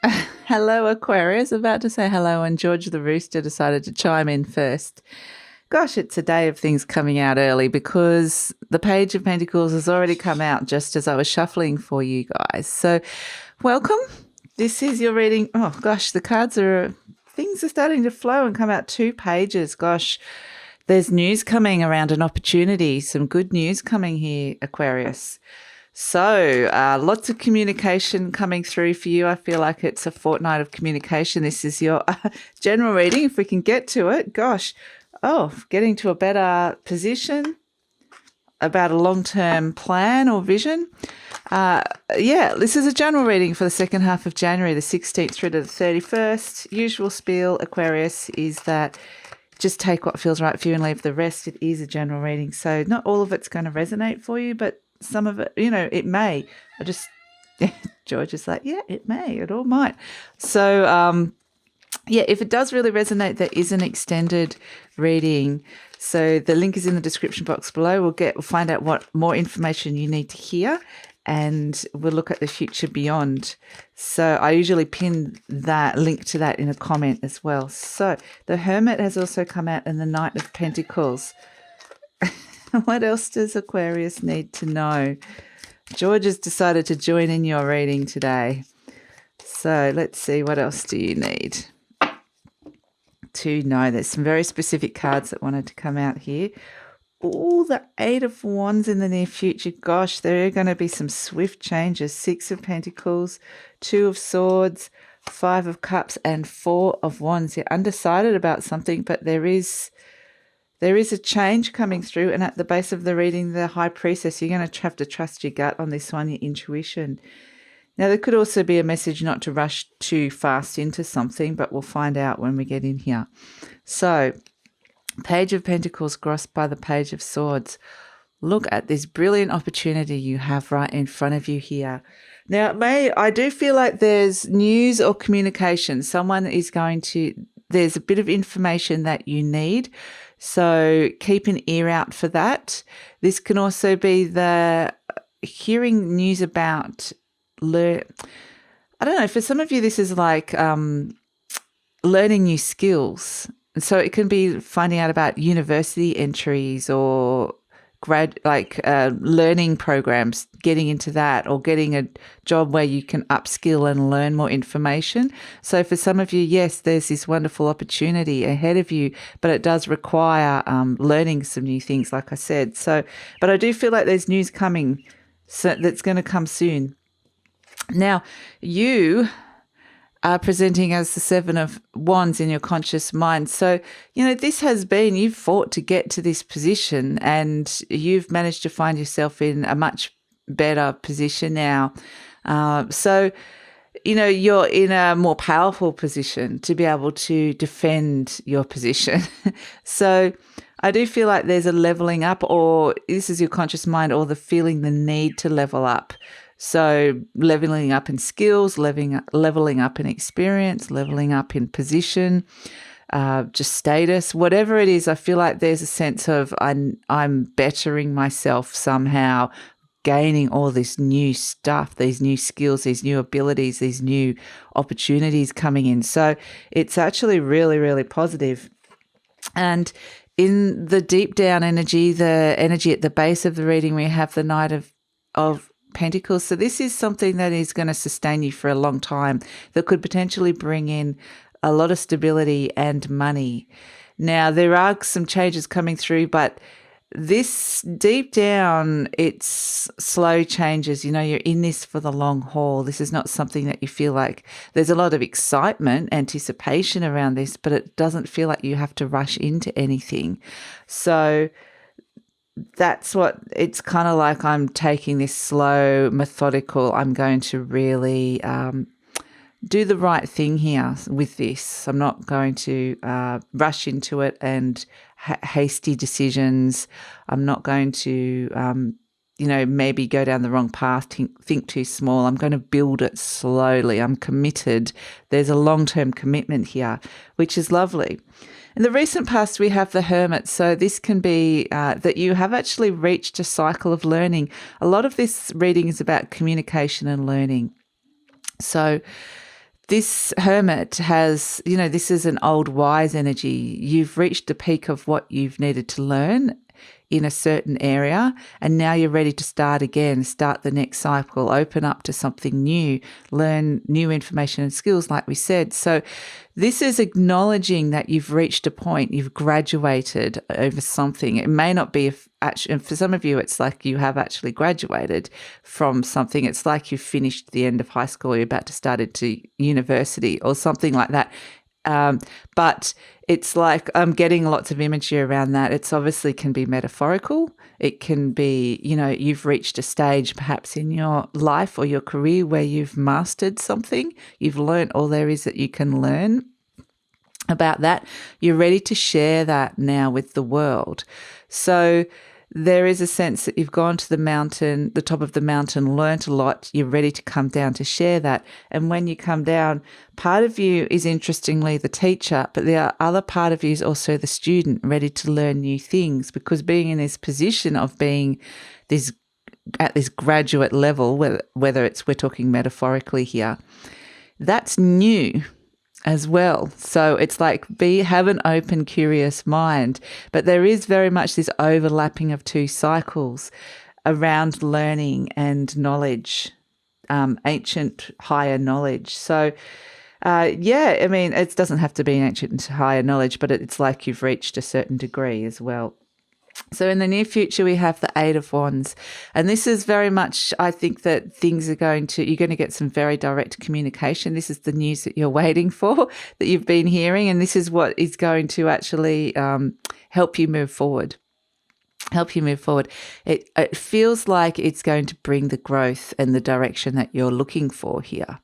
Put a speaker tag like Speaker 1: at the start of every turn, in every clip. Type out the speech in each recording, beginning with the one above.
Speaker 1: Hello, Aquarius. About to say hello, and George the Rooster decided to chime in first. Gosh, it's a day of things coming out early because the Page of Pentacles has already come out just as I was shuffling for you guys. So, welcome. This is your reading. Oh, gosh, the cards are, things are starting to flow and come out 2 pages. Gosh, there's news coming around, an opportunity, some good news coming here, Aquarius. So, lots of communication coming through for you. I feel like it's a fortnight of communication. This is your general reading, if we can get to it. Gosh, getting to a better position, about a long-term plan or vision. This is a general reading for the second half of January, the 16th through to the 31st. Usual spiel, Aquarius, is that just take what feels right for you and leave the rest. It is a general reading, so not all of it's going to resonate for you, but some of it, it may. George is like, yeah, it may, it all might. So, if it does really resonate, there is an extended reading. So the link is in the description box below. We'll find out what more information you need to hear, and we'll look at the future beyond. So I usually pin that link to that in a comment as well. So the Hermit has also come out, and the Knight of Pentacles. What else does Aquarius need to know? George has decided to join in your reading today. So let's see, what else do you need to know? There's some very specific cards that wanted to come out here. Oh, the 8 of Wands in the near future. Gosh, there are going to be some swift changes. 6 of Pentacles, 2 of Swords, 5 of Cups, and 4 of Wands. You're undecided about something, but there is a change coming through, and at the base of the reading, the High Priestess, you're going to have to trust your gut on this one, your intuition. Now, there could also be a message not to rush too fast into something, but we'll find out when we get in here. So, Page of Pentacles crossed by the Page of Swords. Look at this brilliant opportunity you have right in front of you here. Now, I do feel like there's news or communication. There's a bit of information that you need. So keep an ear out for that. This can also be the hearing news about, I don't know, for some of you this is like learning new skills. So it can be finding out about university entries or learning programs, getting into that, or getting a job where you can upskill and learn more information. So for some of you, yes, there's this wonderful opportunity ahead of you, but it does require learning some new things, like I said. So, but I do feel like there's news coming, so that's going to come soon. Now, you are presenting as the 7 of Wands in your conscious mind. So, you've fought to get to this position, and you've managed to find yourself in a much better position now. You're in a more powerful position to be able to defend your position. So I do feel like there's a leveling up, or this is your conscious mind, or the need to level up. So leveling up in skills, leveling up in experience, leveling up in position, just status, whatever it is. I feel like there's a sense of I'm bettering myself somehow, gaining all this new stuff, these new skills, these new abilities, these new opportunities coming in. So it's actually really, really positive. And in the deep down energy, the energy at the base of the reading, we have the Knight of Pentacles. So this is something that is going to sustain you for a long time, that could potentially bring in a lot of stability and money. Now, there are some changes coming through, but this deep down, it's slow changes. You're in this for the long haul. This is not something that you feel like there's a lot of excitement, anticipation around this, but it doesn't feel like you have to rush into anything. So that's what it's kind of like. I'm taking this slow, methodical. I'm going to really do the right thing here with this. I'm not going to rush into it and hasty decisions. I'm not going to, maybe go down the wrong path, think too small. I'm going to build it slowly. I'm committed. There's a long-term commitment here, which is lovely. In the recent past, we have the Hermit. So this can be that you have actually reached a cycle of learning. A lot of this reading is about communication and learning. So this hermit has, this is an old wise energy. You've reached the peak of what you've needed to learn in a certain area, and now you're ready to start again, start the next cycle, open up to something new, learn new information and skills, like we said. So this is acknowledging that you've reached a point, you've graduated over something. It may not be, and for some of you, it's like you have actually graduated from something. It's like you've finished the end of high school, you're about to start into university or something like that. But it's like I'm getting lots of imagery around that. It's obviously can be metaphorical. It can be, you've reached a stage perhaps in your life or your career where you've mastered something. You've learned all there is that you can learn about that. You're ready to share that now with the world. So there is a sense that you've gone to the mountain, the top of the mountain, learnt a lot. You're ready to come down to share that. And when you come down, part of you is interestingly the teacher, but the other part of you is also the student, ready to learn new things, because being in this position of being at this graduate level, whether we're talking metaphorically here, that's new as well. So it's like have an open, curious mind. But there is very much this overlapping of two cycles around learning and knowledge, ancient, higher knowledge. So it doesn't have to be ancient and higher knowledge, but it's like you've reached a certain degree as well. So in the near future, we have the Eight of Wands. And this is very much, I think that you're going to get some very direct communication. This is the news that you're waiting for, that you've been hearing. And this is what is going to actually help you move forward. It feels like it's going to bring the growth and the direction that you're looking for here.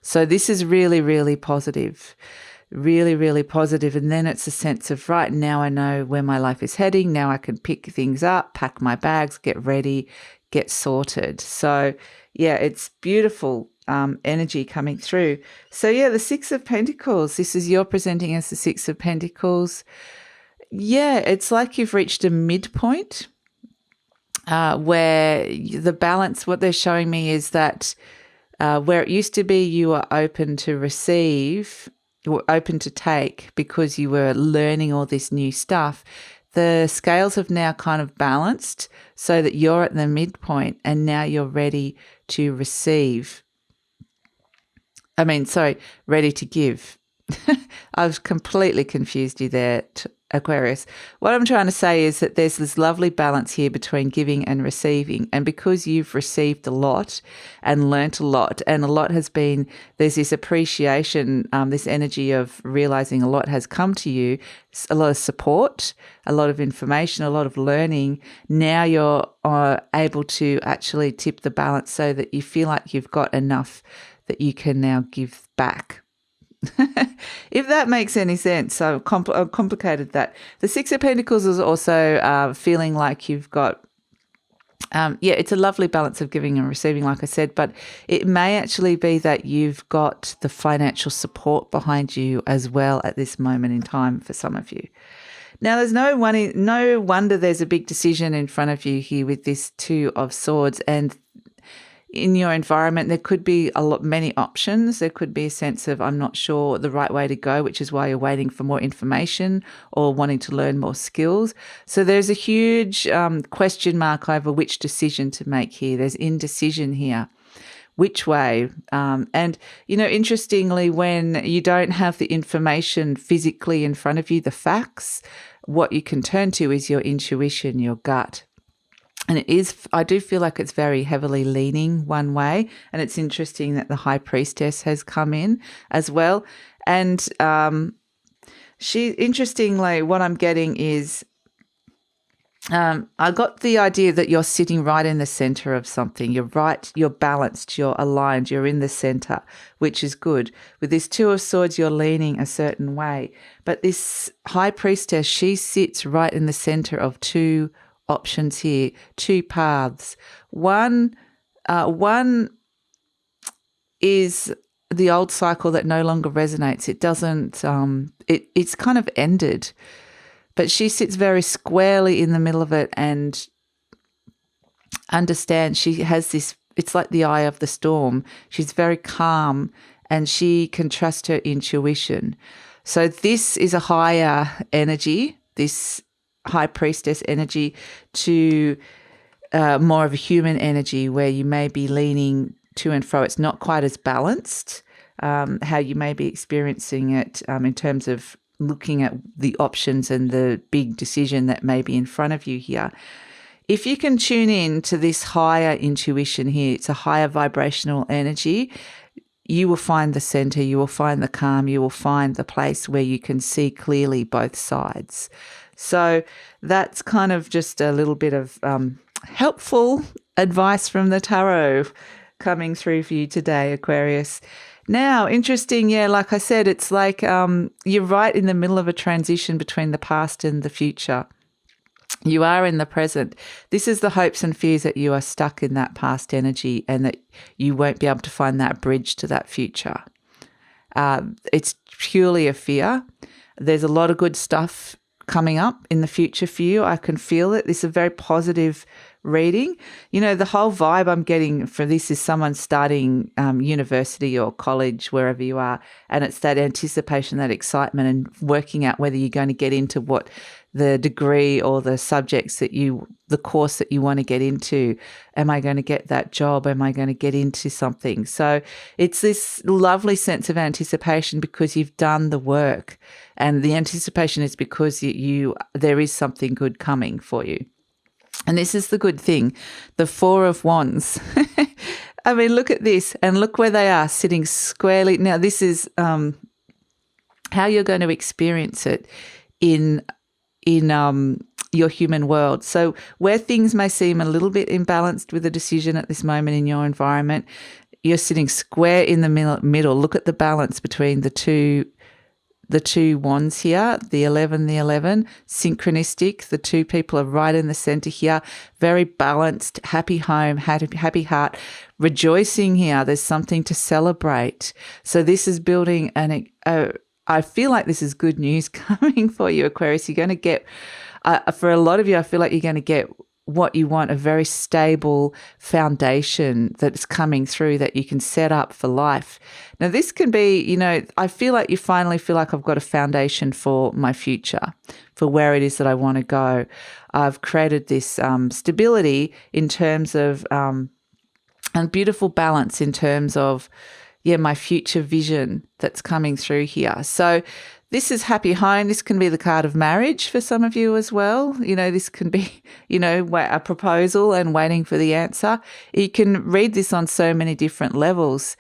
Speaker 1: So this is really, really positive. Really, really positive. And then it's a sense of, right, now I know where my life is heading. Now I can pick things up, pack my bags, get ready, get sorted. So yeah, it's beautiful energy coming through. So yeah, the Six of Pentacles, this is you're presenting as the Six of Pentacles. Yeah, it's like you've reached a midpoint where the balance, what they're showing me is that where it used to be you were open to receive, you were open to take because you were learning all this new stuff. The scales have now kind of balanced so that you're at the midpoint and now you're ready to receive. Ready to give. I've completely confused you there, Aquarius. What I'm trying to say is that there's this lovely balance here between giving and receiving. And because you've received a lot and learnt a lot, and a lot has been, there's this appreciation, this energy of realizing a lot has come to you, a lot of support, a lot of information, a lot of learning. Now you're able to actually tip the balance so that you feel like you've got enough that you can now give back. If that makes any sense. So complicated that. The Six of Pentacles is also feeling like you've got, it's a lovely balance of giving and receiving, like I said, but it may actually be that you've got the financial support behind you as well at this moment in time for some of you. Now, there's no wonder there's a big decision in front of you here with this Two of Swords, and in your environment, there could be many options. There could be a sense of, I'm not sure the right way to go, which is why you're waiting for more information or wanting to learn more skills. So there's a huge question mark over which decision to make here. There's indecision here. Which way? And, interestingly, when you don't have the information physically in front of you, the facts, what you can turn to is your intuition, your gut. And I do feel like it's very heavily leaning one way. And it's interesting that the High Priestess has come in as well. And interestingly, what I'm getting is, I got the idea that you're sitting right in the center of something. You're right, you're balanced, you're aligned, you're in the center, which is good. With this Two of Swords, you're leaning a certain way. But this High Priestess, she sits right in the center of two options here, two paths. One is the old cycle that no longer resonates. It doesn't, it's kind of ended. But she sits very squarely in the middle of it and understands she has this, it's like the eye of the storm. She's very calm and she can trust her intuition. So this is a higher energy, this high priestess energy, to more of a human energy where you may be leaning to and fro. It's not quite as balanced, how you may be experiencing it in terms of looking at the options and the big decision that may be in front of you here. If you can tune in to this higher intuition here, it's a higher vibrational energy, you will find the center, you will find the calm, you will find the place where you can see clearly both sides. So that's kind of just a little bit of helpful advice from the tarot coming through for you today, Aquarius. Now, interesting, yeah, like I said, it's like you're right in the middle of a transition between the past and the future. You are in the present. This is the hopes and fears that you are stuck in that past energy and that you won't be able to find that bridge to that future. It's purely a fear. There's a lot of good stuff coming up in the future for you. I can feel it. This is a very positive reading. You know, the whole vibe I'm getting for this is someone starting university or college, wherever you are, and it's that anticipation, that excitement, and working out whether you're going to get into what the degree or the subjects that the course that you want to get into. Am I going to get that job? Am I going to get into something? So it's this lovely sense of anticipation because you've done the work, and the anticipation is because there is something good coming for you. And this is the good thing, the Four of Wands. I mean, look at this and look where they are sitting squarely. Now, this is how you're going to experience it in your human world. So where things may seem a little bit imbalanced with a decision at this moment in your environment, you're sitting square in the middle. Look at the balance between the two wands here, the 11, synchronistic. The two people are right in the center here, very balanced, happy home, happy heart, rejoicing here. There's something to celebrate. So this is building I feel like this is good news coming for you, Aquarius. You're going to get, for a lot of you, I feel like you're going to get what you want, a very stable foundation that's coming through that you can set up for life. Now, this can be, you know, I feel like you finally feel like I've got a foundation for my future, for where it is that I want to go. I've created this stability in terms of, and beautiful balance in terms of, my future vision that's coming through here. So this is happy home. This can be the card of marriage for some of you as well. You know, this can be, a proposal and waiting for the answer. You can read this on so many different levels.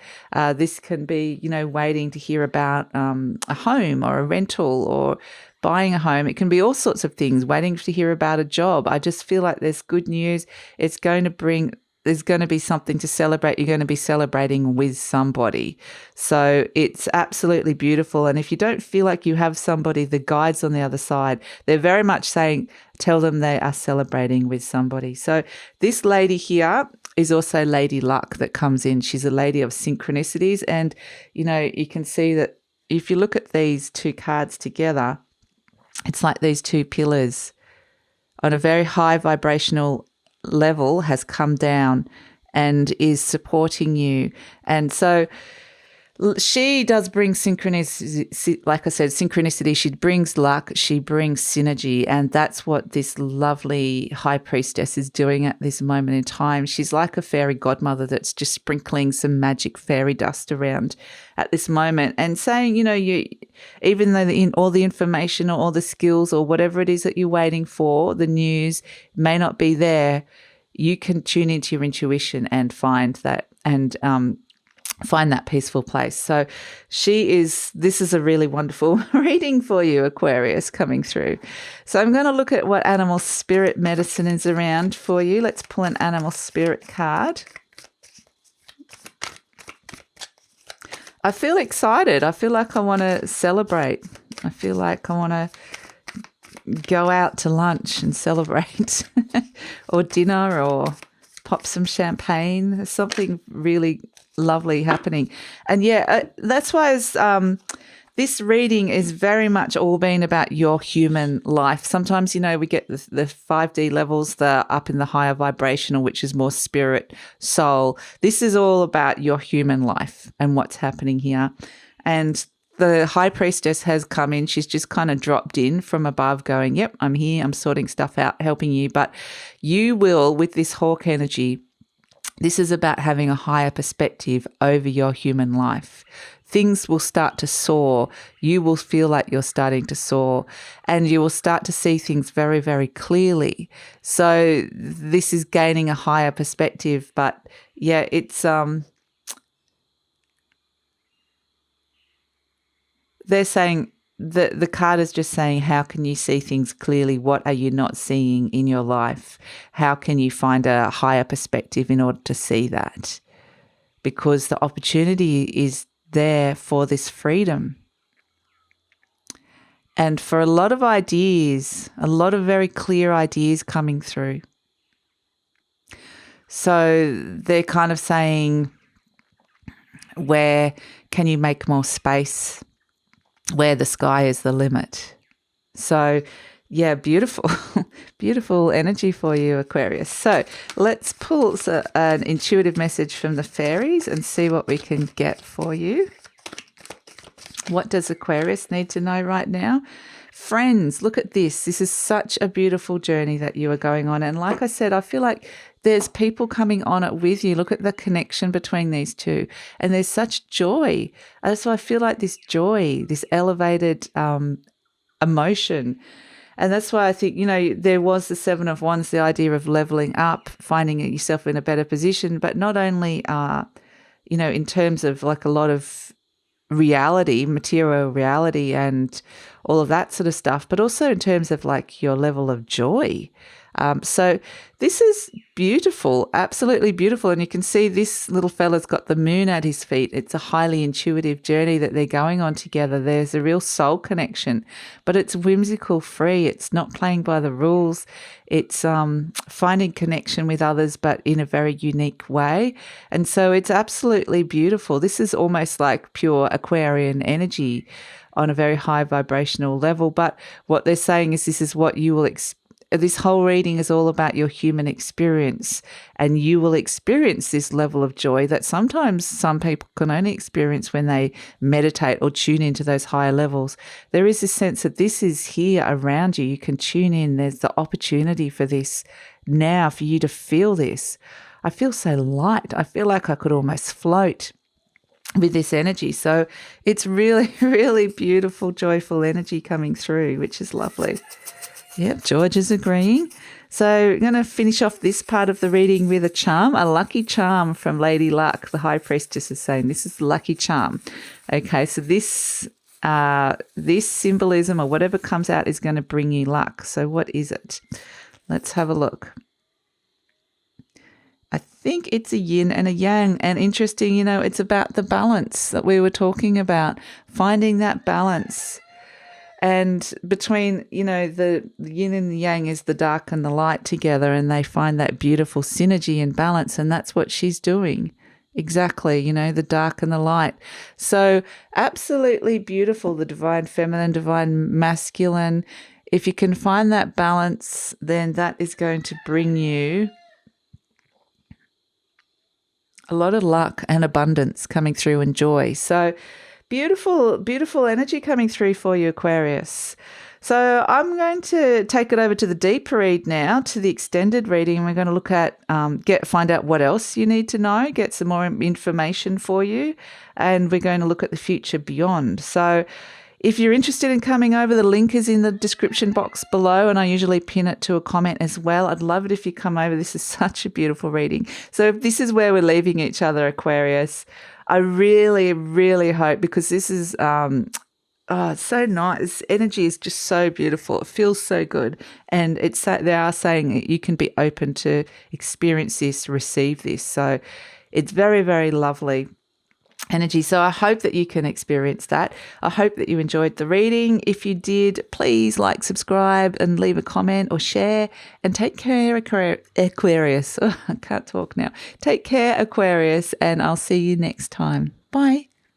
Speaker 1: This can be, waiting to hear about a home or a rental or buying a home. It can be all sorts of things, waiting to hear about a job. I just feel like there's good news. There's going to be something to celebrate. You're going to be celebrating with somebody. So it's absolutely beautiful. And if you don't feel like you have somebody, the guides on the other side, they're very much saying, tell them they are celebrating with somebody. So this lady here is also Lady Luck that comes in. She's a lady of synchronicities. And, you can see that if you look at these two cards together, it's like these two pillars on a very high vibrational level has come down and is supporting you. And so she does bring synchronicity, like I said, synchronicity. She brings luck, she brings synergy, and that's what this lovely high priestess is doing at this moment in time. She's like a fairy godmother that's just sprinkling some magic fairy dust around at this moment and saying, even though all the information or all the skills or whatever it is that you're waiting for, the news may not be there, you can tune into your intuition and find that and find that peaceful place. So this is a really wonderful reading for you, Aquarius, coming through. So I'm going to look at what animal spirit medicine is around for you. Let's pull an animal spirit card. I feel excited. I feel like I want to celebrate. I feel like I want to go out to lunch and celebrate or dinner or pop some champagne. There's something really lovely happening. And that's why this reading is very much all been about your human life. Sometimes, we get the 5D levels, the up in the higher vibrational, which is more spirit, soul. This is all about your human life and what's happening here. And the High Priestess has come in. She's just kind of dropped in from above going, yep, I'm here. I'm sorting stuff out, helping you. But you will, with this Hawk energy, this is about having a higher perspective over your human life. Things will start to soar. You will feel like you're starting to soar, and you will start to see things very, very clearly. So this is gaining a higher perspective. But yeah, it's they're saying the card is just saying, how can you see things clearly? What are you not seeing in your life? How can you find a higher perspective in order to see that? Because the opportunity is there for this freedom. And for a lot of ideas, a lot of very clear ideas coming through. So they're kind of saying, where can you make more space? Where the sky is the limit. So yeah, beautiful, beautiful energy for you, Aquarius. So let's pull an intuitive message from the fairies and see what we can get for you. What does Aquarius need to know right now? Friends, look at this. This is such a beautiful journey that you are going on. And like I said, I feel like there's people coming on it with you. Look at the connection between these two. And there's such joy. So I feel like this joy, this elevated emotion. And that's why I think, there was the Seven of Wands, the idea of leveling up, finding yourself in a better position, but not only, in terms of like a lot of reality, material reality and all of that sort of stuff, but also in terms of like your level of joy. So this is beautiful, absolutely beautiful. And you can see this little fella's got the moon at his feet. It's a highly intuitive journey that they're going on together. There's a real soul connection, but it's whimsical, free. It's not playing by the rules. It's finding connection with others, but in a very unique way. And so it's absolutely beautiful. This is almost like pure Aquarian energy on a very high vibrational level. But what they're saying is this is what you will experience. This whole reading is all about your human experience, and you will experience this level of joy that sometimes some people can only experience when they meditate or tune into those higher levels. There is this sense that this is here around you. You can tune in. There's the opportunity for this now, for you to feel this. I feel so light. I feel like I could almost float with this energy. So it's really, really beautiful, joyful energy coming through, which is lovely. Yep, George is agreeing. So I'm going to finish off this part of the reading with a charm, a lucky charm from Lady Luck. The High Priestess is saying this is the lucky charm. Okay, so this symbolism or whatever comes out is going to bring you luck. So what is it? Let's have a look. I think it's a yin and a yang. And interesting, it's about the balance that we were talking about, finding that balance. And between, the yin and the yang is the dark and the light together, and they find that beautiful synergy and balance, and that's what she's doing. Exactly, the dark and the light. So absolutely beautiful, the divine feminine, divine masculine. If you can find that balance, then that is going to bring you a lot of luck and abundance coming through and joy. So beautiful, beautiful energy coming through for you, Aquarius. So I'm going to take it over to the deeper read now, to the extended reading. We're going to look at, find out what else you need to know, get some more information for you, and we're going to look at the future beyond. So if you're interested in coming over, the link is in the description box below, and I usually pin it to a comment as well. I'd love it if you come over. This is such a beautiful reading. So if this is where we're leaving each other, Aquarius, I really, really hope, because this is, it's so nice. This energy is just so beautiful. It feels so good. And they are saying that you can be open to experience this, receive this. So it's very, very lovely energy. So I hope that you can experience that. I hope that you enjoyed the reading. If you did, please like, subscribe, and leave a comment or share. And take care, Aquarius. Oh, I can't talk now. Take care, Aquarius, and I'll see you next time. Bye.